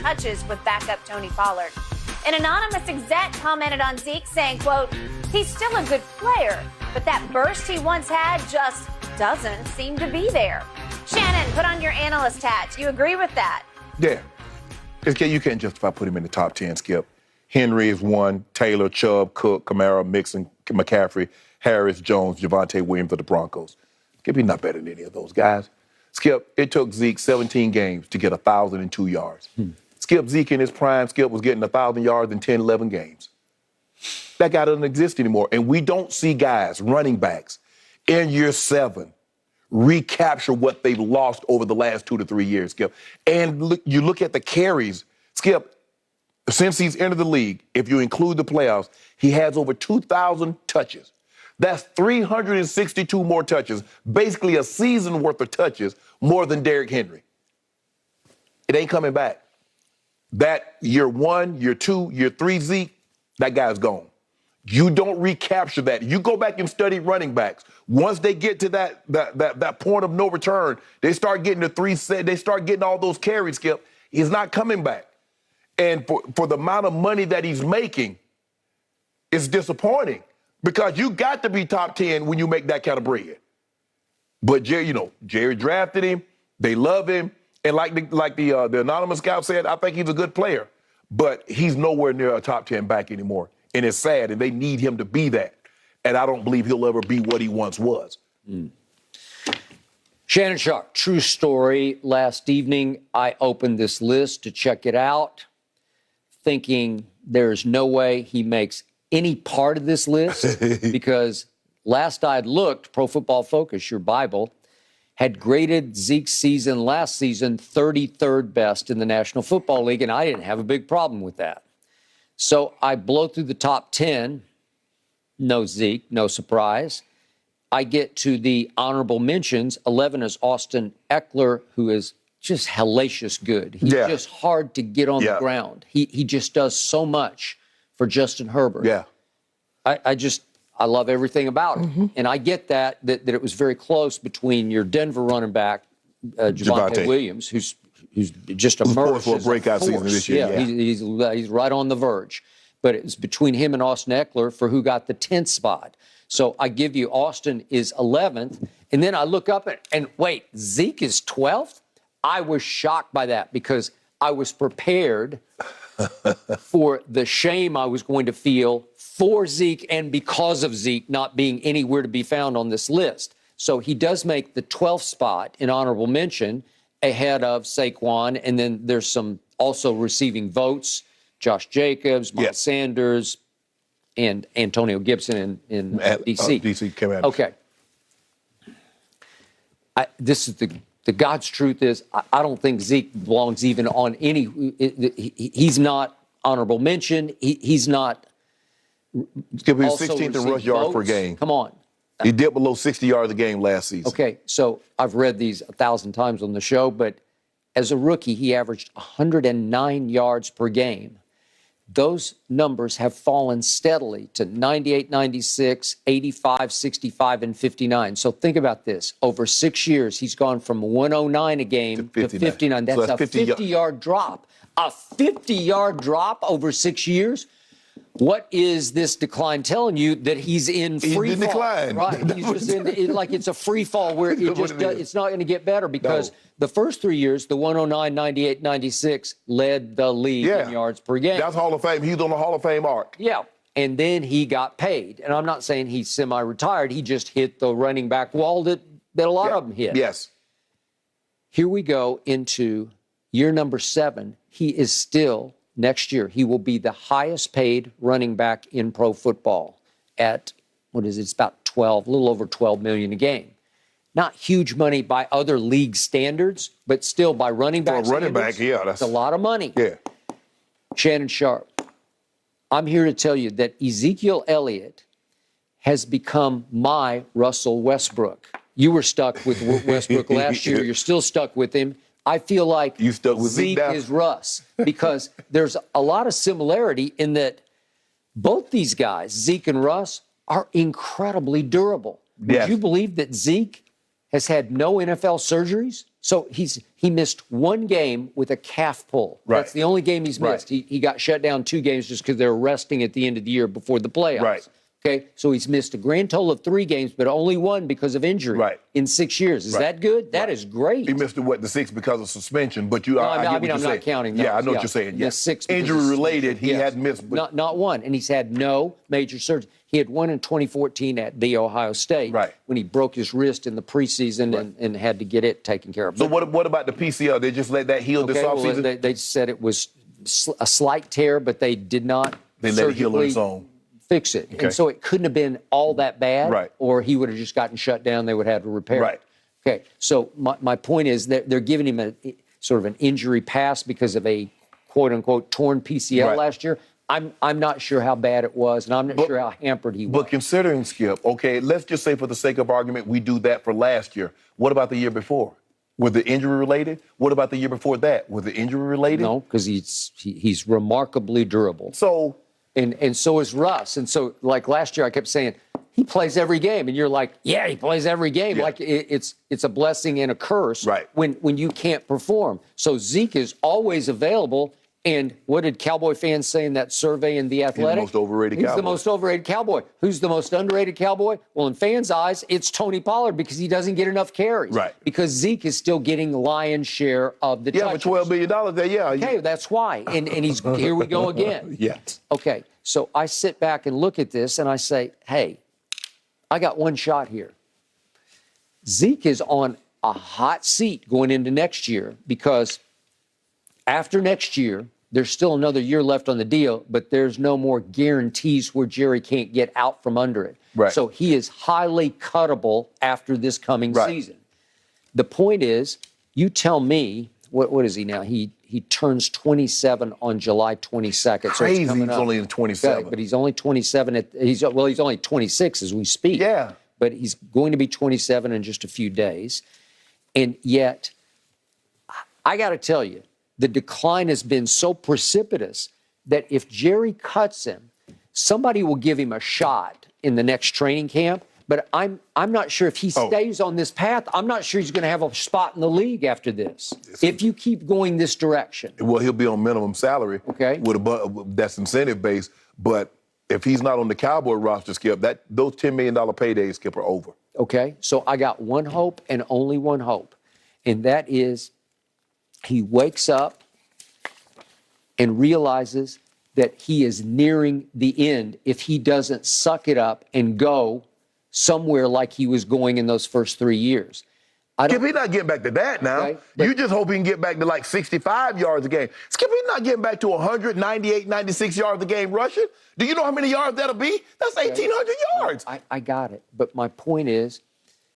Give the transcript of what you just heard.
touches with backup Tony Pollard. An anonymous exec commented on Zeke saying, quote, he's still a good player, but that burst he once had just doesn't seem to be there. Shannon, put on your analyst hat. You agree with that? Yeah. You can't justify putting him in the top 10, Skip. Henry is one, Taylor, Chubb, Cook, Kamara, Mixon, McCaffrey, Harris, Jones, Javonte Williams of the Broncos. Skip, he's not better than any of those guys. Skip, it took Zeke 17 games to get 1,002 yards. Skip, Zeke in his prime, Skip was getting 1,000 yards in 10, 11 games. That guy doesn't exist anymore. And we don't see guys, running backs, in year 7 recapture what they've lost over the last 2 to 3 years, Skip. And you look at the carries, Skip, since he's entered the league, if you include the playoffs, he has over 2,000 touches. That's 362 more touches, basically a season worth of touches, more than Derrick Henry. It ain't coming back. That year 1, year 2, year 3 Zeke, that guy's gone. You don't recapture that. You go back and study running backs. Once they get to that point of no return, they start getting the 3 set, they start getting all those carries, Skip. He's not coming back. And for the amount of money that he's making, it's disappointing because you got to be top 10 when you make that kind of bread. But Jerry drafted him. They love him. And like the anonymous guy said, I think he's a good player. But he's nowhere near a top 10 back anymore. And it's sad, and they need him to be that. And I don't believe he'll ever be what he once was. Shannon Sharp, true story. Last evening, I opened this list to check it out, thinking there's no way he makes any part of this list because last I'd looked, Pro Football Focus, your Bible, had graded Zeke's season last season 33rd best in the National Football League, and I didn't have a big problem with that. So I blow through the top 10, no Zeke, no surprise. I get to the honorable mentions. 11 is Austin Eckler, who is just hellacious good. He's just hard to get on the ground. He just does so much for Justin Herbert. Yeah. I love everything about it. And I get that it was very close between your Denver running back, Javonte Williams, who's just emerged for a breakout season this year. Yeah. He's right on the verge. But it was between him and Austin Eckler for who got the 10th spot. So I give you Austin is 11th. And then I look up and wait, Zeke is 12th? I was shocked by that because I was prepared for the shame I was going to feel for Zeke and because of Zeke not being anywhere to be found on this list. So he does make the 12th spot in honorable mention ahead of Saquon. And then there's some also receiving votes, Josh Jacobs, Miles Sanders, and Antonio Gibson in D.C. D.C. Commanders. Okay. This is the God's truth is I don't think Zeke belongs even on any. He's not honorable mention. He's not. He's going to be 16th in rush yards per game. Come on. He dipped below 60 yards a game last season. Okay, so I've read these 1,000 times on the show, but as a rookie, he averaged 109 yards per game. Those numbers have fallen steadily to 98, 96, 85, 65, and 59. So think about this. Over 6 years, he's gone from 109 a game to 59. That's a 50-yard drop. A 50-yard drop over 6 years? What is this decline telling you? That he's in free fall? Decline. Right. He's just in, like it's a free fall where it's not going to get better because the first 3 years, the 109, 98, 96 led the league in yards per game. That's Hall of Fame. He's on the Hall of Fame arc. Yeah. And then he got paid. And I'm not saying he's semi-retired. He just hit the running back wall that a lot of them hit. Yes. Here we go into year number 7. He is still... Next year, he will be the highest paid running back in pro football at, it's about 12, a little over 12 million a game. Not huge money by other league standards, but still by running back standards. That's a lot of money. Yeah. Shannon Sharp, I'm here to tell you that Ezekiel Elliott has become my Russell Westbrook. You were stuck with Westbrook last year. You're still stuck with him. I feel like Zeke is Russ because there's a lot of similarity in that both these guys, Zeke and Russ, are incredibly durable. Would you believe that Zeke has had no NFL surgeries So he missed one game with a calf pull. Right. That's the only game he's missed. Right. He got shut down 2 games just because they were resting at the end of the year before the playoffs. Right. Okay, so he's missed a grand total of 3 games, but only 1 because of injury in 6 years. Is that good? That is great. He missed the 6 because of suspension, but you are. No, I I'm not counting those. Yeah, I know what you're saying. Missed 6 injury related. He had missed, but not 1, and he's had no major surgery. He had 1 in 2014 at the Ohio State when he broke his wrist in the preseason and had to get it taken care of. So what about the PCL? They just let that heal this offseason? Well, they said it was a slight tear, but they did not. They let it heal on its own. Fix it. And so it couldn't have been all that bad, or he would have just gotten shut down. They would have had to repair it. Okay, so my point is that they're giving him a sort of an injury pass because of a quote-unquote torn PCL last year. I'm not sure how bad it was, and I'm not sure how hampered he was. But considering, Skip, okay, let's just say for the sake of argument, we do that for last year. What about the year before? Was the injury related? What about the year before that? Was the injury related? No, because he's remarkably durable. So... And so is Russ. And so, like last year, I kept saying, he plays every game. And you're like, yeah, he plays every game. Like it's a blessing and a curse when you can't perform. So Zeke is always available. And what did Cowboy fans say in that survey in The Athletic? He's the most overrated Cowboy. He's the most overrated Cowboy. Who's the most underrated Cowboy? Well, in fans' eyes, it's Tony Pollard because he doesn't get enough carries. Because Zeke is still getting the lion's share of the touches. For $12 billion there, Okay, that's why. And he's here we go again. Okay, so I sit back and look at this and I say, hey, I got one shot here. Zeke is on a hot seat going into next year because after next year, there's still another year left on the deal, but there's no more guarantees where Jerry can't get out from under it. So he is highly cuttable after this coming season. The point is, you tell me, what is he now? He turns 27 on July 22nd. Crazy, so it's coming he's up. only in 27. Okay, but he's only 27. He's only 26 as we speak. But he's going to be 27 in just a few days. And yet, I got to tell you, the decline has been so precipitous that if Jerry cuts him, somebody will give him a shot in the next training camp. But I'm not sure if he stays on this path. I'm not sure he's going to have a spot in the league after this. If you keep going this direction. Well, he'll be on minimum salary. With that's incentive based. But if he's not on the Cowboy roster, Skip, those $10 million paydays, Skip, are over. Okay, so I got one hope and only one hope, and that is he wakes up and realizes that he is nearing the end if he doesn't suck it up and go somewhere like he was going in those first 3 years. Skip, he's not getting back to that now. You just hope he can get back to like 65 yards a game. Skip, he's not getting back to 198, 96 yards a game rushing. Do you know how many yards that'll be? That's 1,800 yards. I got it. But my point is,